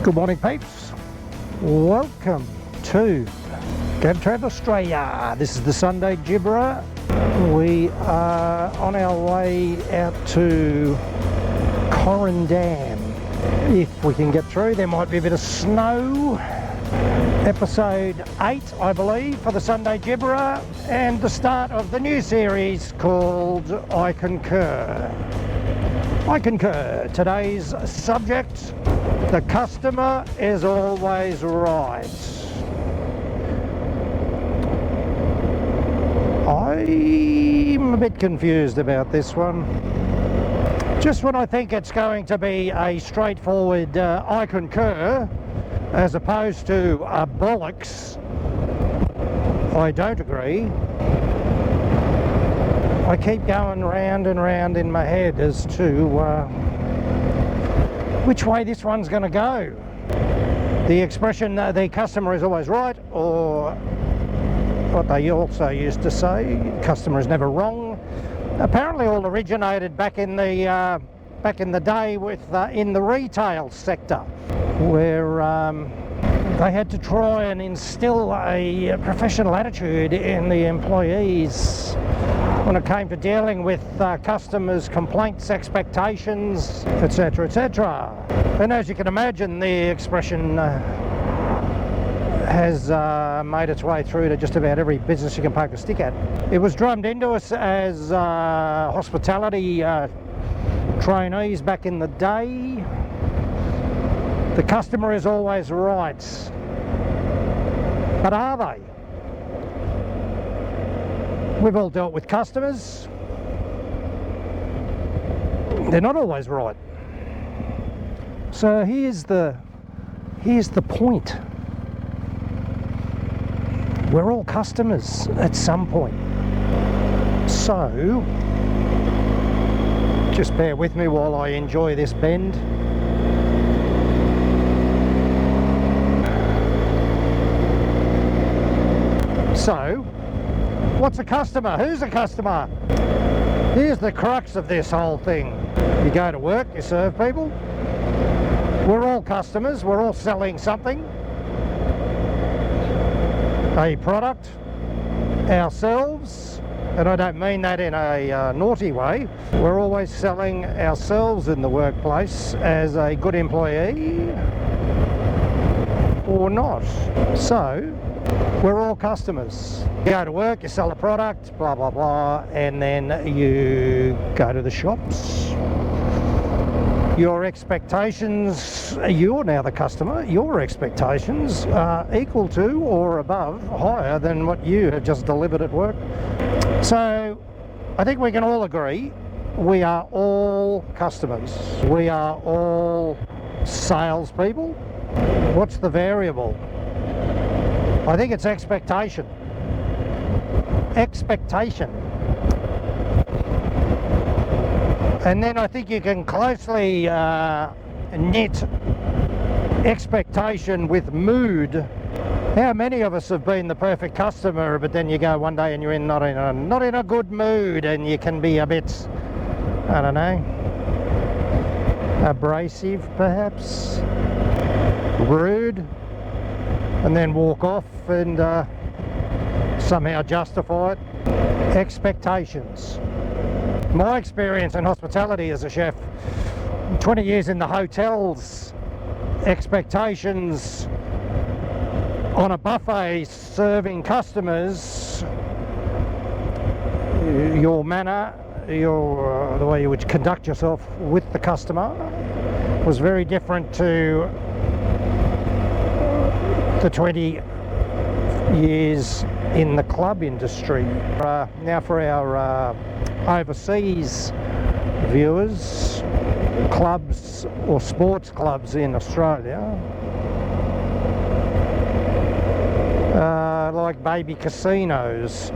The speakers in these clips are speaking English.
Good morning, peeps. Welcome to Gab Australia. This is the Sunday Gibberer. We are on our way out to Corin Dam. If we can get through, there might be a bit of snow. Episode 8, I believe, for the Sunday Gibberer, and the start of the new series called I Concur. I concur. Today's subject: the customer is always right. I'm a bit confused about this one. Just when I think it's going to be a straightforward I concur, as opposed to Bollocks, I don't agree. I keep going round and round in my head as to which way this one's going to go. The expression, the customer is always right, or what they also used to say, customer is never wrong, apparently all originated back in the day with in the retail sector, where they had to try and instill a professional attitude in the employees when it came to dealing with customers' complaints, expectations, etc., etc. And as you can imagine, the expression has made its way through to just about every business you can poke a stick at. It was drummed into us as hospitality trainees back in the day. The customer is always right. But are they? We've all dealt with customers. They're not always right. So here's the point. We're all customers at some point. So just bear with me while I enjoy this bend. So, what's a customer? Who's a customer? Here's the crux of this whole thing. You go to work, you serve people. We're all customers, we're all selling something. A product, ourselves, and I don't mean that in a naughty way. We're always selling ourselves in the workplace as a good employee or not. So, we're all customers. You go to work, you sell a product, blah, blah, blah, and then you go to the shops. Your expectations, you're now the customer, your expectations are equal to or above, higher than what you have just delivered at work. So I think we can all agree we are all customers. We are all salespeople. What's the variable? I think it's expectation. Expectation. And then I think you can closely knit expectation with mood. How many of us have been the perfect customer, but then you go one day and you're not in a good mood, and you can be a bit, I don't know, abrasive perhaps, rude, and then walk off and somehow justify it. Expectations. My experience in hospitality as a chef, 20 years in the hotels, expectations on a buffet serving customers, your manner, the way you would conduct yourself with the customer was very different to the 20 years in the club industry. Now for our overseas viewers, clubs or sports clubs in Australia, like baby casinos,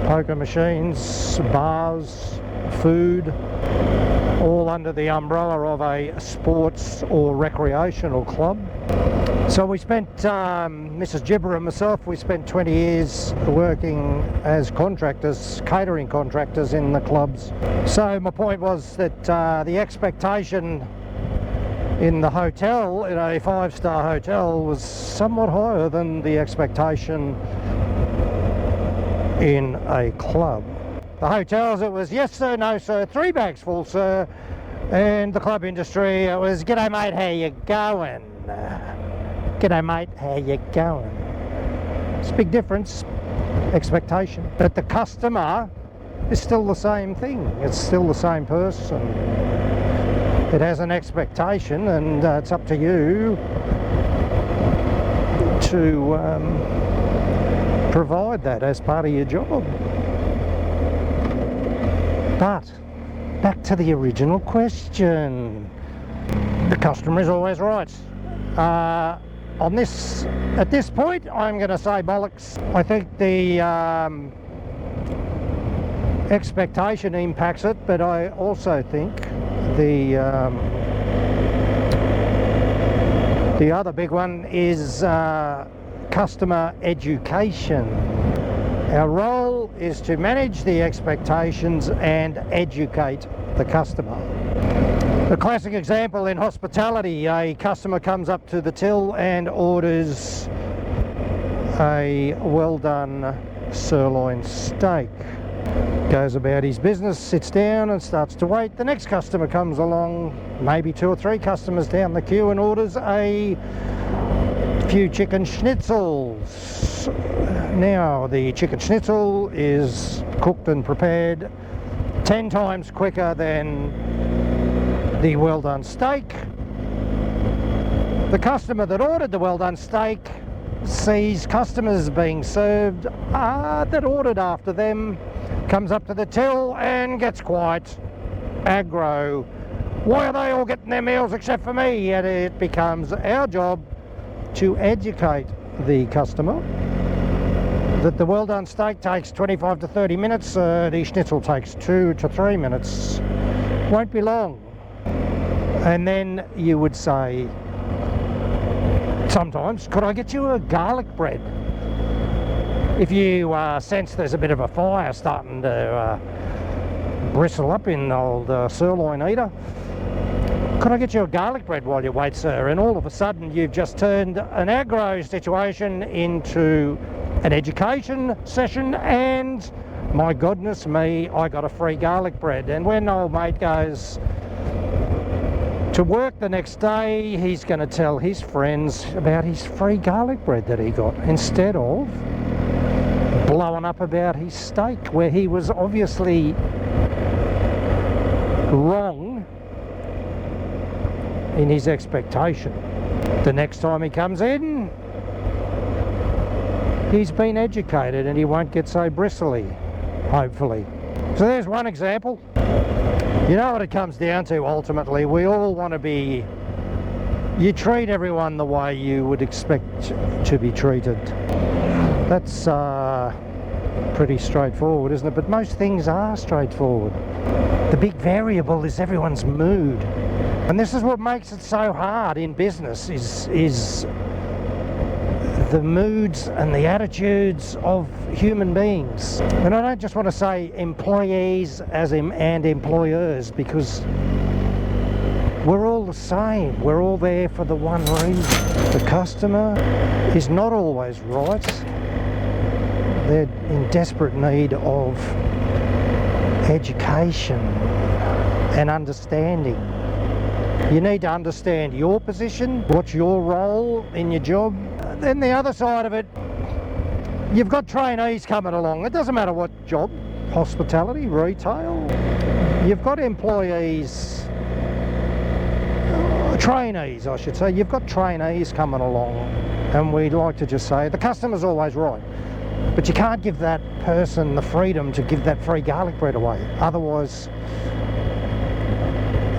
poker machines, bars, food, all under the umbrella of a sports or recreational club. So we spent, Mrs. Gibberer and myself, we spent 20 years working as contractors, catering contractors in the clubs. So my point was that the expectation in the hotel, in a 5-star hotel, was somewhat higher than the expectation in a club. The hotels, it was yes sir, no sir, 3 bags full sir, and the club industry, it was g'day mate, how you going? G'day mate, how you going? It's a big difference, expectation. But the customer is still the same thing, it's still the same person. It has an expectation, and it's up to you to provide that as part of your job. But back to the original question. The customer is always right. At this point, I'm going to say bollocks. I think the expectation impacts it, but I also think the other big one is customer education. Our role is to manage the expectations and educate the customer. A classic example in hospitality, a customer comes up to the till and orders a well done sirloin steak. Goes about his business, sits down and starts to wait. The next customer comes along, maybe 2 or 3 customers down the queue, and orders a few chicken schnitzels. Now the chicken schnitzel is cooked and prepared 10 times quicker than the well done steak. The customer that ordered the well done steak sees customers being served that ordered after them, comes up to the till and gets quite aggro. Why are they all getting their meals except for me? And it becomes our job to educate the customer that the well done steak takes 25 to 30 minutes, the schnitzel takes 2 to 3 minutes. Won't be long. And then you would say, sometimes, could I get you a garlic bread? If you sense there's a bit of a fire starting to bristle up in old sirloin eater, could I get you a garlic bread while you wait, sir? And all of a sudden you've just turned an aggro situation into an education session, and my goodness me, I got a free garlic bread. And when old mate goes to work the next day, he's going to tell his friends about his free garlic bread that he got, instead of blowing up about his steak, where he was obviously wrong in his expectation. The next time he comes in, he's been educated and he won't get so bristly, hopefully. So there's one example. You know what it comes down to ultimately? We all want to be, you treat everyone the way you would expect to be treated. That's pretty straightforward, isn't it? But most things are straightforward. The big variable is everyone's mood. And this is what makes it so hard in business, is the moods and the attitudes of human beings. And I don't just want to say employees and employers, because we're all the same. We're all there for the one reason. The customer is not always right. They're in desperate need of education and understanding. You need to understand your position, what's your role in your job. Then the other side of it, you've got trainees coming along. It doesn't matter what job, hospitality, retail. You've got employees, trainees I should say. You've got trainees coming along, and we'd like to just say the customer's always right. But you can't give that person the freedom to give that free garlic bread away. Otherwise,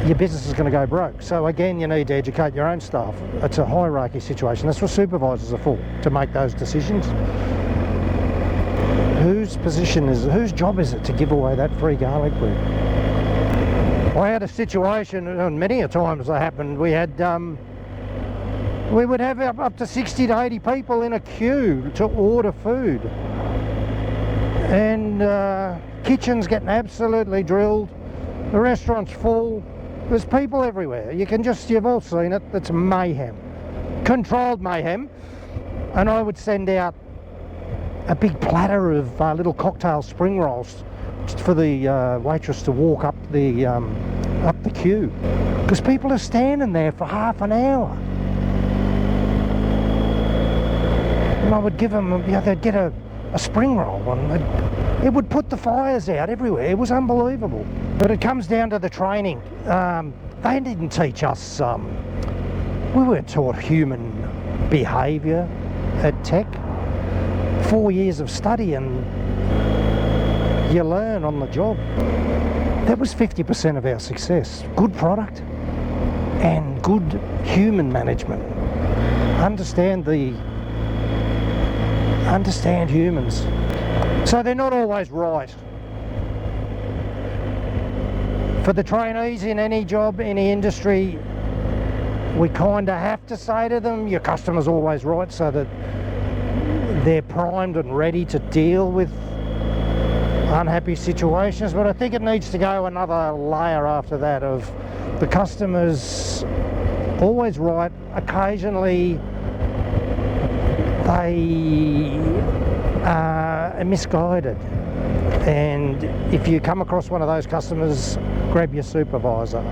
your business is going to go broke. So again, you need to educate your own staff. It's a hierarchy situation. That's what supervisors are for, to make those decisions. Whose job is it to give away that free garlic bread? I had a situation, and many a times that happened, we would have up to 60 to 80 people in a queue to order food. And kitchen's getting absolutely drilled. The restaurant's full. There's people everywhere. You've all seen it. It's mayhem. Controlled mayhem. And I would send out a big platter of little cocktail spring rolls just for the waitress to walk up the queue. Because people are standing there for half an hour. And I would give them, they'd get a spring roll and it would put the fires out everywhere. It was unbelievable. But it comes down to the training. They didn't teach us, we weren't taught human behaviour at tech. 4 years of study and you learn on the job. That was 50% of our success. Good product and good human management. Understand humans. So they're not always right. For the trainees in any job, any industry, we kind of have to say to them, your customer's always right, so that they're primed and ready to deal with unhappy situations. But I think it needs to go another layer after that of the customer's always right. Occasionally they are misguided, and if you come across one of those customers, grab your supervisor.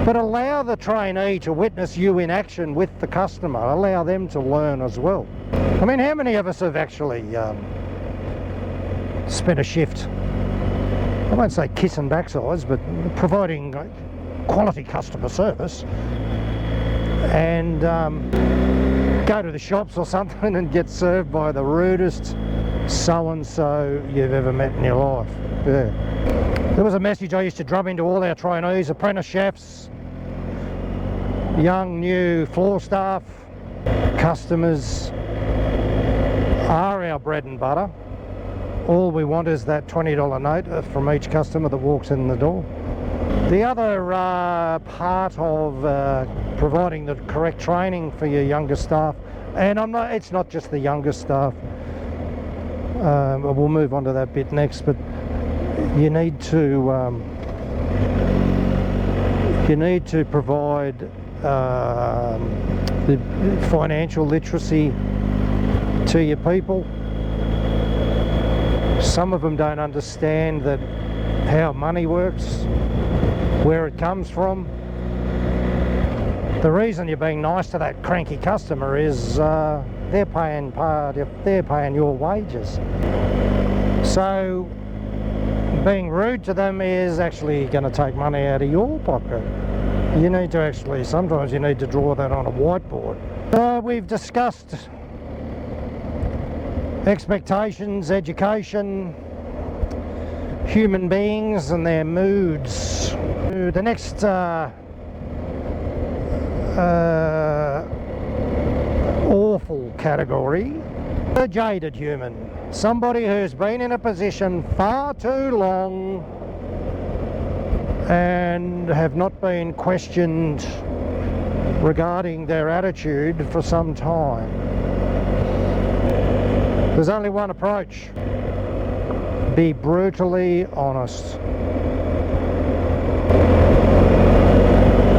But allow the trainee to witness you in action with the customer. Allow them to learn as well. I mean, how many of us have actually spent a shift, I won't say kissing backsides, but providing quality customer service, and go to the shops or something and get served by the rudest so-and-so you've ever met in your life. Yeah. There was a message I used to drum into all our trainees, apprentice chefs, young, new floor staff. Customers are our bread and butter. All we want is that $20 note from each customer that walks in the door. The other part of providing the correct training for your younger staff, and it's not just the younger staff, we'll move on to that bit next, but you need to provide the financial literacy to your people. Some of them don't understand how money works, where it comes from. The reason you're being nice to that cranky customer is they're paying your wages. So being rude to them is actually going to take money out of your pocket. You need to sometimes you need to draw that on a whiteboard. We've discussed expectations, education, human beings and their moods. The next awful category, the jaded human. Somebody who's been in a position far too long and have not been questioned regarding their attitude for some time. There's only one approach. Be brutally honest.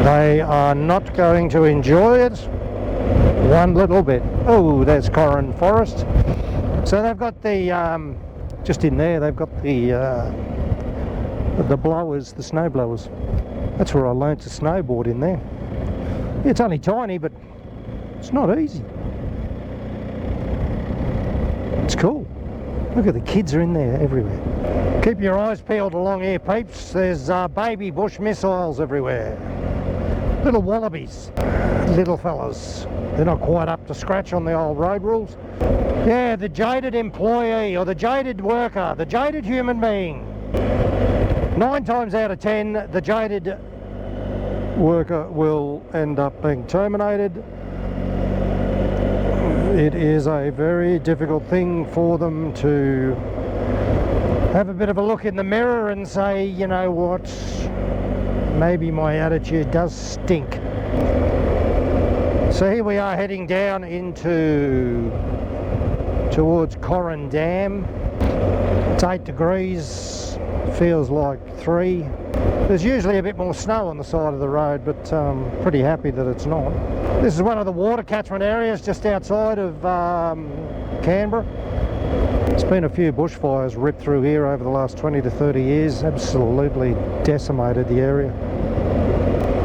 They are not going to enjoy it one little bit. Oh, there's Corin Forest. So they've got the, just in there, they've got the blowers, the snow blowers. That's where I learnt to snowboard, in there. It's only tiny, but it's not easy. It's cool. Look at the kids are in there everywhere. Keep your eyes peeled along here, peeps. There's baby bush missiles everywhere. Little wallabies, little fellas. They're not quite up to scratch on the old road rules. Yeah, the jaded employee or the jaded worker, the jaded human being. 9 times out of 10, the jaded worker will end up being terminated. It is a very difficult thing for them to have a bit of a look in the mirror and say, you know what, maybe my attitude does stink. So here we are heading down towards Corin Dam. It's 8 degrees Feels like 3. There's usually a bit more snow on the side of the road, but pretty happy that it's not. This is one of the water catchment areas just outside of Canberra. There's been a few bushfires ripped through here over the last 20 to 30 years, absolutely decimated the area.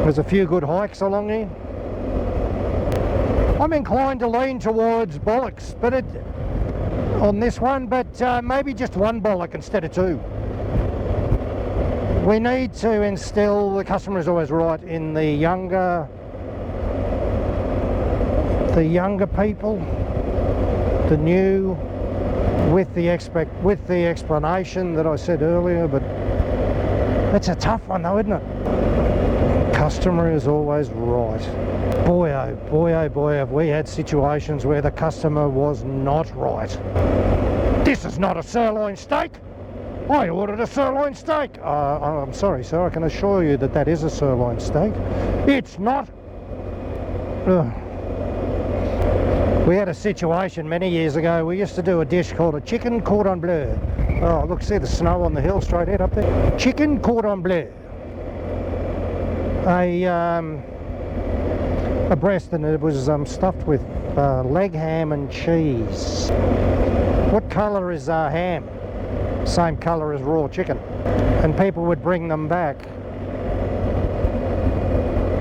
There's a few good hikes along here. I'm inclined to lean towards Bollocks on this one, but maybe just one bollock instead of 2. We need to instill, the customer is always right, in the younger people, the new, with the explanation that I said earlier, but it's a tough one though, isn't it? Customer is always right. Boy oh boy have we had situations where the customer was not right. This is not a sirloin steak. I ordered a sirloin steak. I'm sorry sir, I can assure you that that is a sirloin steak. It's not. Ugh. We had a situation many years ago. We used to do a dish called a chicken cordon bleu. Oh, look, see the snow on the hill straight ahead up there? Chicken cordon bleu. A breast, and it was stuffed with leg ham and cheese. What colour is our ham? Same colour as raw chicken. And people would bring them back.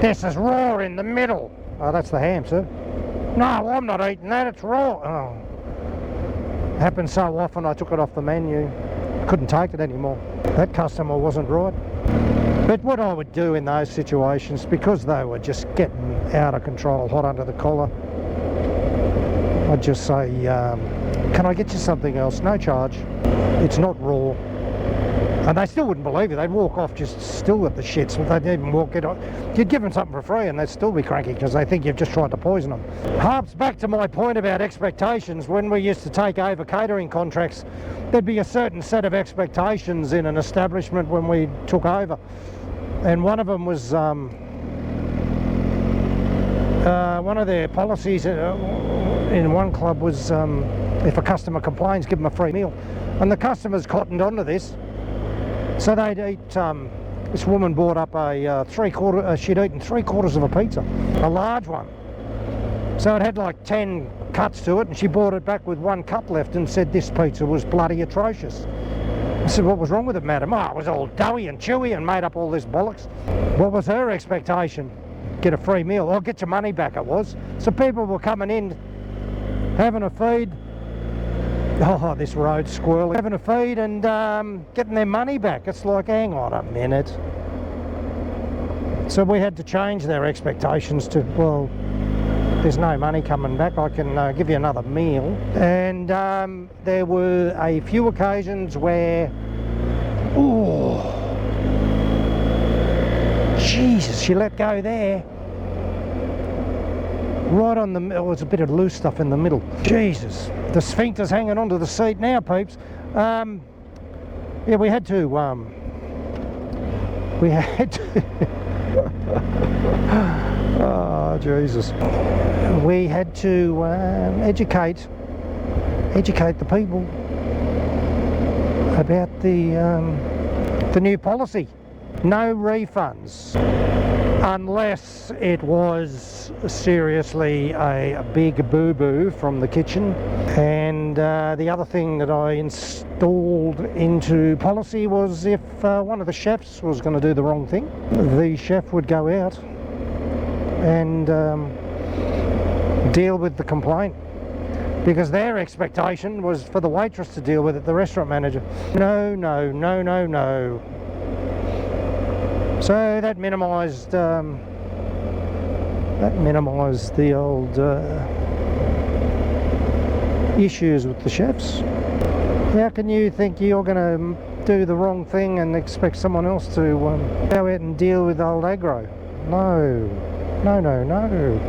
This is raw in the middle. Oh, that's the ham, sir. No, I'm not eating that, it's raw. Oh. Happened so often I took it off the menu. Couldn't take it anymore. That customer wasn't right. But what I would do in those situations, because they were just getting out of control, hot under the collar, I'd just say, can I get you something else? No charge. It's not raw. And they still wouldn't believe it. They'd walk off just still at the shits. They'd even walk it off. You'd give them something for free and they'd still be cranky because they think you've just tried to poison them. Harps back to my point about expectations. When we used to take over catering contracts, there'd be a certain set of expectations in an establishment when we took over. And one of them was, one of their policies in one club was if a customer complains, give them a free meal. And the customers cottoned onto this. So they'd eat, this woman bought up a she'd eaten 3/4 of a pizza, a large one. So it had like 10 cuts to it, and she brought it back with 1 cut left and said this pizza was bloody atrocious. I said, what was wrong with it, madam? Oh, it was all doughy and chewy and made up all this bollocks. What was her expectation? Get a free meal. I'll get your money back, it was. So people were coming in, having a feed. Oh, this road's squirrely. Having a feed and getting their money back. It's like, hang on a minute. So we had to change their expectations to, well, there's no money coming back, I can give you another meal. And there were a few occasions where, oh, Jesus, she let go there. Right on the middle, there's a bit of loose stuff in the middle. Jesus, the sphincter's hanging onto the seat now, peeps. Yeah, we had to, oh, Jesus. We had to educate the people about the new policy. No refunds unless it was seriously a big boo-boo from the kitchen. And the other thing that I installed into policy was if one of the chefs was going to do the wrong thing, the chef would go out and deal with the complaint, because their expectation was for the waitress to deal with it, the restaurant manager. No, no, no, no, no. So that minimised the old issues with the chefs. How can you think you're going to do the wrong thing and expect someone else to go out and deal with old aggro? No, no, no, no.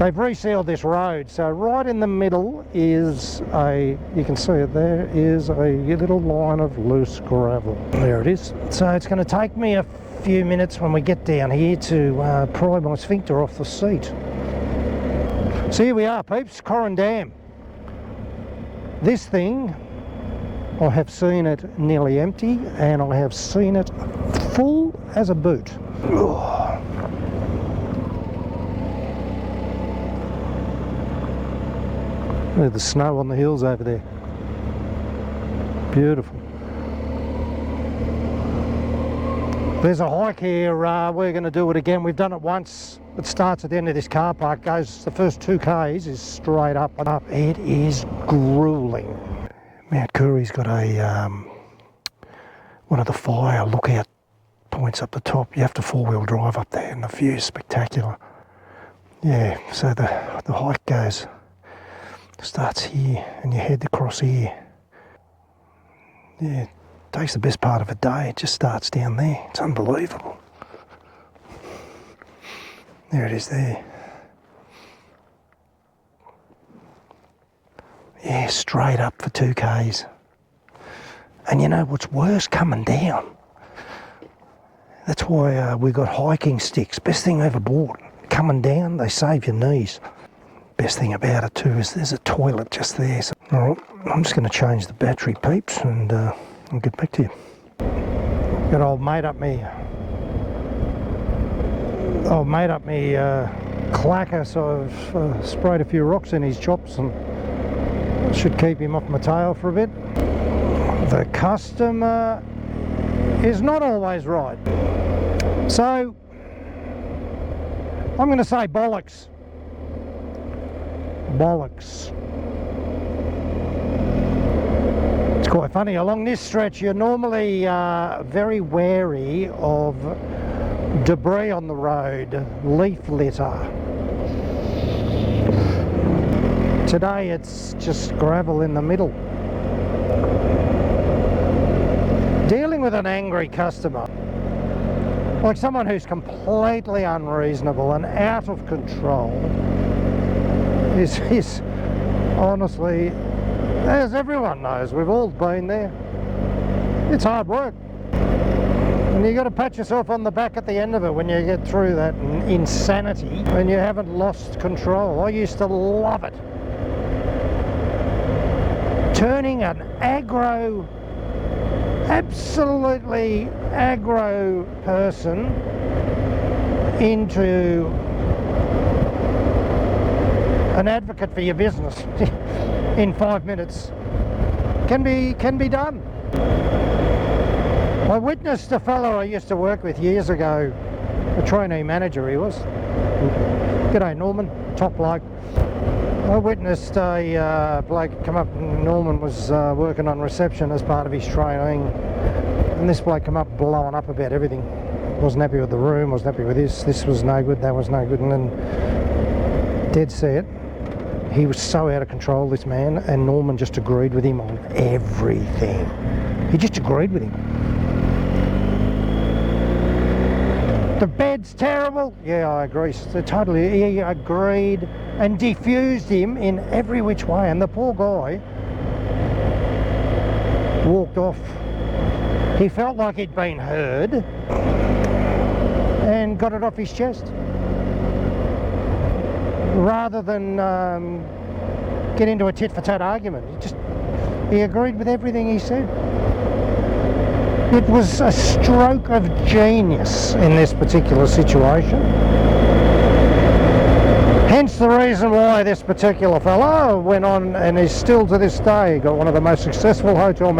They've resealed this road, so right in the middle is you can see it there, is a little line of loose gravel. There it is. So it's going to take me a few minutes when we get down here to pry my sphincter off the seat. So here we are, peeps, Corin Dam. This thing I have seen it nearly empty, and I have seen it full as a boot. Ugh. Look at the snow on the hills over there. Beautiful. There's a hike here, we're going to do it again. We've done it once. It starts at the end of this car park, goes the first 2 k's is straight up and up. It is gruelling. Mount Curry's got a one of the fire lookout points up the top. You have to 4-wheel drive up there, and the view's spectacular. Yeah, so the hike starts here and you head across here. Yeah, takes the best part of a day. It just starts down there. It's unbelievable. There it is there. Yeah, straight up for 2 k's. And you know what's worse? Coming down. That's why we got hiking sticks. Best thing I ever bought. Coming down, they save your knees. Best thing about it too is there's a toilet just there. So, all right, I'm just going to change the battery, peeps, and I'll get back to you. Got old mate up me. Old mate up me clacker, so I've sprayed a few rocks in his chops and should keep him off my tail for a bit. The customer is not always right. So I'm going to say bollocks. Bollocks. It's quite funny. Along this stretch, you're normally very wary of debris on the road, leaf litter. Today it's just gravel in the middle. Dealing with an angry customer, like someone who's completely unreasonable and out of control, is honestly, as everyone knows, we've all been there. It's hard work. And you got to pat yourself on the back at the end of it when you get through that insanity and you haven't lost control. I used to love it. Turning an absolutely aggro person into an advocate for your business in 5 minutes can be done. I witnessed a fellow I used to work with years ago, a trainee manager he was. G'day Norman, top bloke. I witnessed a bloke come up, Norman was working on reception as part of his training, and this bloke come up blowing up about everything. Wasn't happy with the room, wasn't happy with this was no good, that was no good, and then dead set. He was so out of control, this man, and Norman just agreed with him on everything. He just agreed with him. The bed's terrible. Yeah, I agree. So totally, he agreed and diffused him in every which way, and the poor guy walked off. He felt like he'd been heard and got it off his chest, rather than get into a tit-for-tat argument. He agreed with everything he said. It was a stroke of genius in this particular situation. Hence the reason why this particular fellow went on and is still to this day got one of the most successful hotel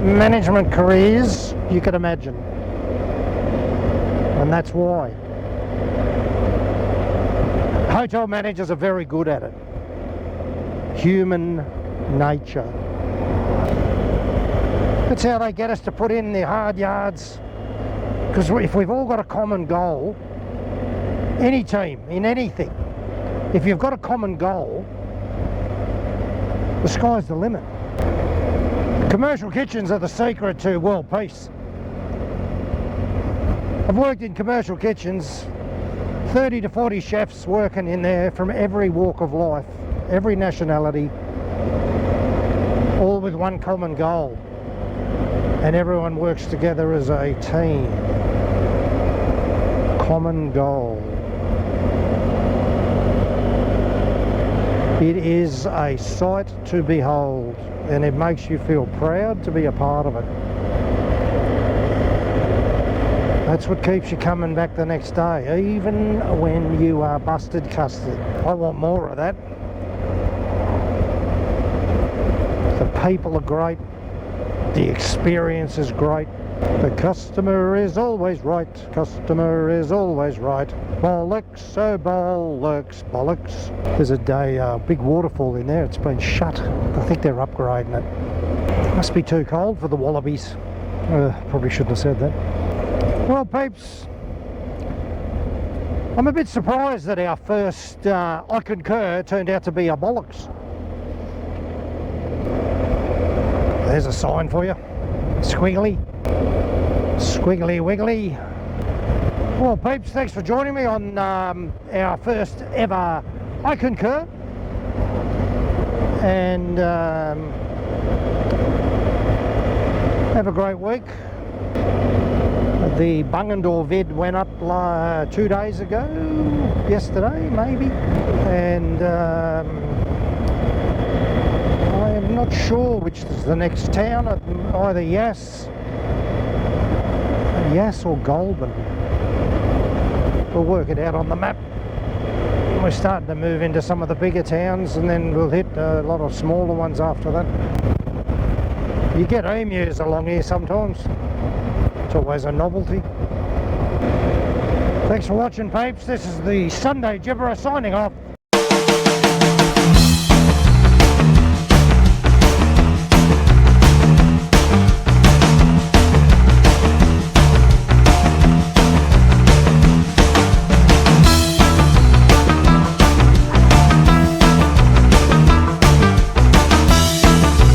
management careers you could imagine. And that's why. Hotel managers are very good at it. Human nature. That's how they get us to put in the hard yards. Because if we've all got a common goal, any team, in anything, if you've got a common goal, the sky's the limit. Commercial kitchens are the secret to world peace. I've worked in commercial kitchens, 30 to 40 chefs working in there from every walk of life, every nationality, all with one common goal, and everyone works together as a team. Common goal. It is a sight to behold, and it makes you feel proud to be a part of it. That's what keeps you coming back the next day, even when you are busted custard. I want more of that. The people are great. The experience is great. The customer is always right. Customer is always right. Bollocks, oh bollocks, bollocks. There's a big waterfall in there. It's been shut. I think they're upgrading it. Must be too cold for the wallabies. Probably shouldn't have said that. Well, peeps, I'm a bit surprised that our first I Concur turned out to be a Bollocks. There's a sign for you. Squiggly. Squiggly wiggly. Well, peeps, thanks for joining me on our first ever I Concur. And have a great week. The Bungendore vid went up 2 days ago, yesterday maybe, and I am not sure which is the next town, either Yass or Goulburn. We'll work it out on the map. We're starting to move into some of the bigger towns, and then we'll hit a lot of smaller ones after that. You get emus along here sometimes. It's always a novelty. Thanks for watching, peeps. This is the Sunday Gibberer signing off.